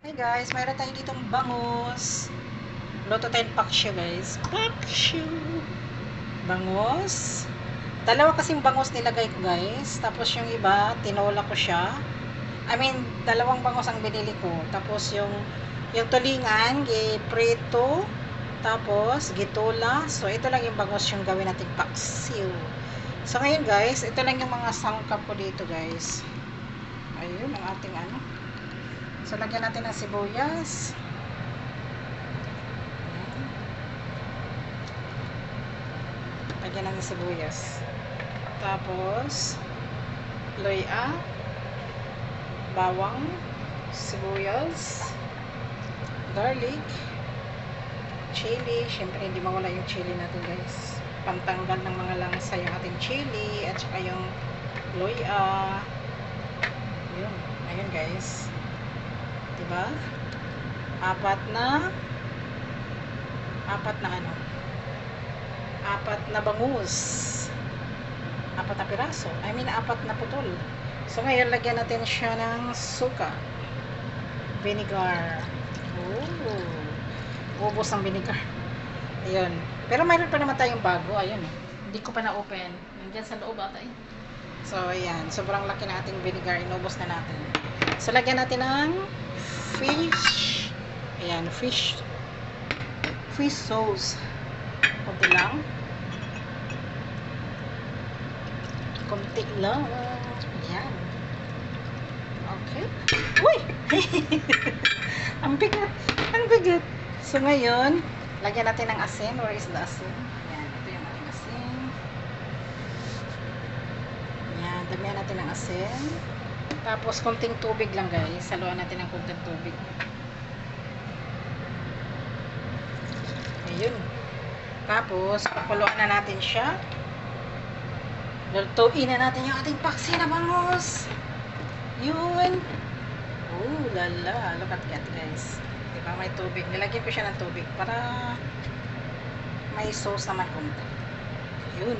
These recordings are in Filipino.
Hey guys, mayroon tayo ditong bangus. Luto tayong paksyo guys. Paksyo. Bangus. Dalawa kasing bangus nilagay ko guys. Tapos yung iba, tinola ko siya. Dalawang bangus ang binili ko. Tapos yung tulingan, giprito. Tapos, gitola. So, ito lang yung bangus yung gawin nating paksyo. So, ngayon guys, ito lang yung mga sangkap ko dito guys. Ayun, ang ating ano. So, lagyan natin ng sibuyas. Lagyan ng sibuyas. Tapos, loya, bawang, sibuyas, garlic, chili. Siyempre, hindi mawala yung chili natin guys. Pantanggal ng mga langsa yung ating chili at saka yung loya. Yun. Ayun guys. Diba? Apat na bangus. Apat na piraso. Apat na putol. So, ngayon, lagyan natin siya ng suka. Vinegar. Ubos ang vinegar. Ayun. Pero mayroon pa naman tayong bago. Ayun. Hindi ko pa na-open. Nandiyan sa loob ata eh. So, ayan. Sobrang laki na ating vinegar. Inubos na natin. So, lagyan natin ng fish. Ayan. Fish sauce. Kunti lang. Kunti lang. Ayan. Okay. Uy! Ang bigat. Ang bigat. So, ngayon, lagyan natin ng asin. Where is the asin? Ayan. Ito yung ating asin. Ayan. Damihan natin ng asin. Tapos, kunting tubig lang, guys. Saluan natin ng kunting tubig. Ayun. Tapos, pakuluan na natin siya. Lutuin na natin yung ating paksi na bangus. Yun. Oh, lala. Look at that, guys. Diba, may tubig. Nilagyan ko siya ng tubig para may sauce naman konti. Yun.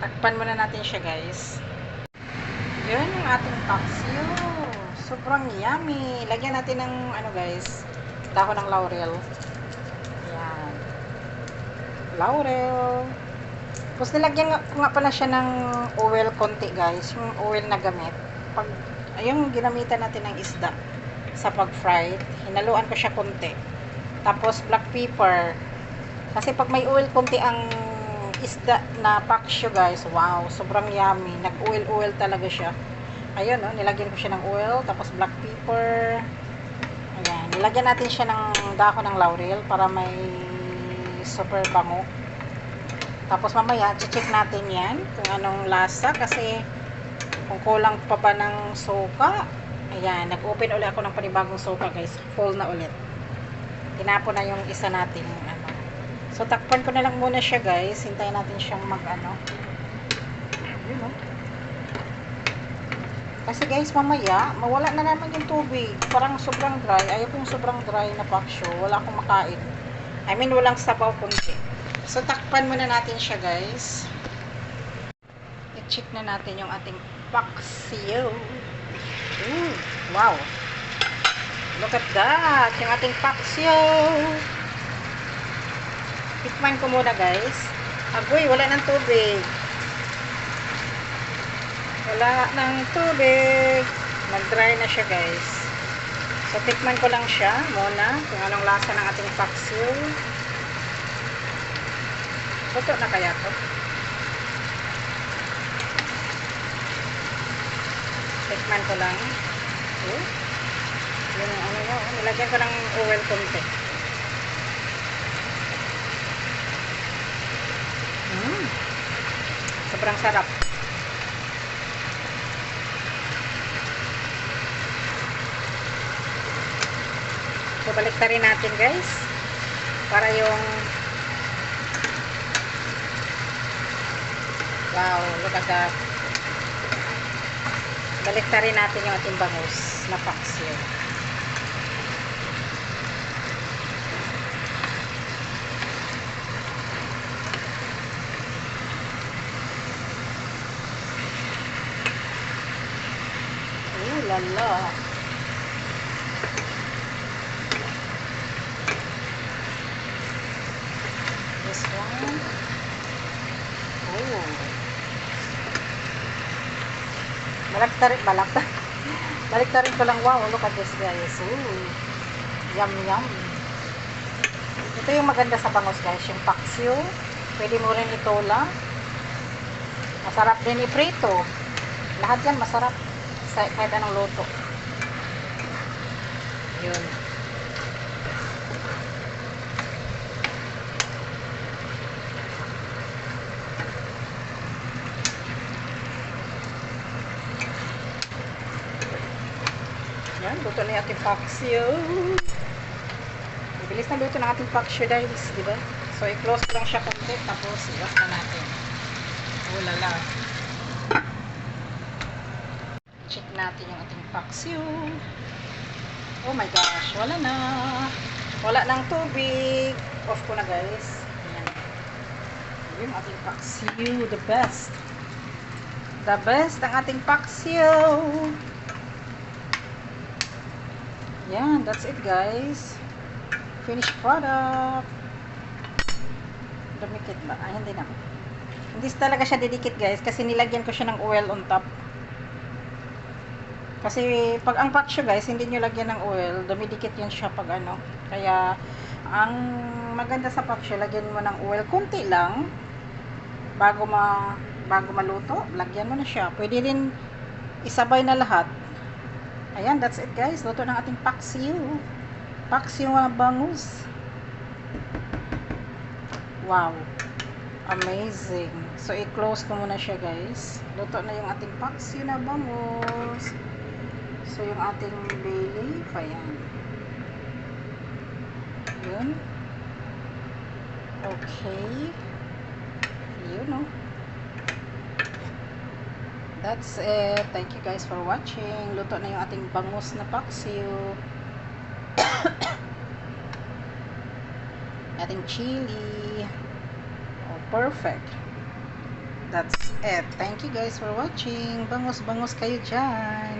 Takpan muna natin siya, guys. Yun yung ating paksi. Sobrang yummy. Lagyan natin ng, guys, dahon ng laurel. Yan. Laurel. Tapos nilagyan ko nga pala siya ng oil konti guys. Yung oil na gamit. Yung ginamitan natin ng isda sa pag-fried. Hinaluan ko siya konti. Tapos black pepper. Kasi pag may oil konti ang isda na paksyo guys. Wow, sobrang yummy. Nag-oil talaga siya. Ayun, nilagyan ko siya ng oil. Tapos black pepper. Ayan. Nilagyan natin siya ng dahon ng laurel para may super bango. Tapos mamaya, check natin yan kung anong lasa kasi kung kulang pa ba ng suka. Ayan, nag-open ulit ako ng panibagong suka guys. Full na ulit. Tinapon na yung isa natin. So, takpan ko na lang muna siya guys. Hintayin natin siyang Yun, Kasi guys, mamaya, mawala na naman yung tubig. Parang sobrang dry. Ayaw ko yung sobrang dry na paksyo. Wala akong makain. Walang sabaw kunti. So, takpan muna natin siya, guys. I-check na natin yung ating paksiyo. Wow. Look at that. Yung ating paksiyo. Tikman ko muna, guys. Agoy, wala ng tubig. Wala ng tubig. Nag-dry na siya, guys. So, tikman ko lang siya muna kung anong lasa ng ating paksiyo. Luto na kaya to? Tikman ko lang. Yung nilagyan ko ng oil konti. Sobrang sarap. So, baliktarin natin guys. Para yung wow, look at that. Baliktarin natin yung ating bangus na paksiyo. Lala. Balaktarin. Baliktarin ko lang. Wow, look at this guys. Ooh, yum yum. Ito yung maganda sa bangus guys, yung paksiw. Pwede mo rin itola. Masarap din iprito. Lahat yan masarap sa kahit anong luto. Yun. Yan, luto na yung ating paksiw. Bilis na luto ng ating paksiw guys, di ba? So, i-close ko lang siya konti, tapos i-off na natin. Oh, lala. Check natin yung ating paksiw. Oh my gosh, wala na. Wala nang tubig. Off ko na guys. Ayan. Yung ating paksiw, the best. The best ang ating paksiw. Yan, that's it guys. Finished product. Dumikit ba? Ay, hindi na. Hindi talaga siya didikit guys kasi nilagyan ko siya ng oil on top. Kasi pag ang paksyo guys, hindi nyo lagyan ng oil, dumidikit yan siya pag ano. Kaya ang maganda sa paksyo, lagyan mo ng oil konti lang bago maluto, lagyan mo na siya. Pwede rin isabay na lahat. Ayan, that's it guys. Luto ng ating paksiw. Paksiw na bangus. Wow. Amazing. So, i-close ko muna siya guys. Luto na yung ating paksiw na bangus. So, yung ating bay leaf. Ayan. Yun. Okay. Yun o. That's it. Thank you guys for watching. Luto na yung ating bangus na paksiw. Ating chili. Oh, perfect. That's it. Thank you guys for watching. Bangus-bangus kayo dyan.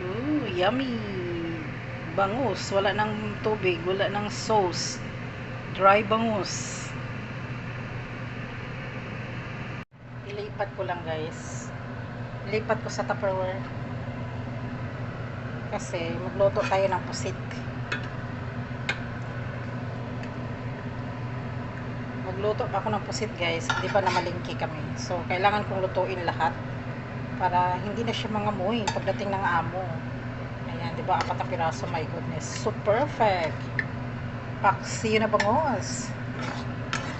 Ooh, yummy. Bangus. Wala ng tubig. Wala ng sauce. Dry bangus. Ilipat ko lang guys. Ilipat ko sa Tupperware. Kasi magluto tayo ng pusit. Magluto pa ako ng pusit guys. Di ba na malingki kami. So kailangan kong lutuin lahat. Para hindi na siya mangamoy pagdating ng amo. Ayan, di ba? 4 na piraso. My goodness. So perfect. Paksiw na bangus.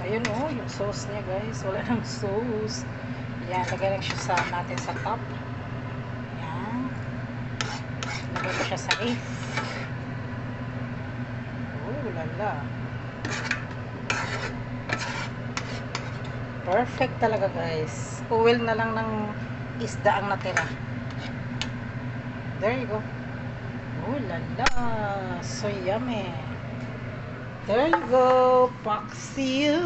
Ayun oh, yung sauce niya guys. Wala nang sauce. Ayan, lagay lang siya natin sa top. Ayan. Lagay ko siya sa ref. Oh, lala. Perfect talaga guys. Oil na lang ng isda ang natira. There you go. Oh lala. So yummy. There you go. Paksiw.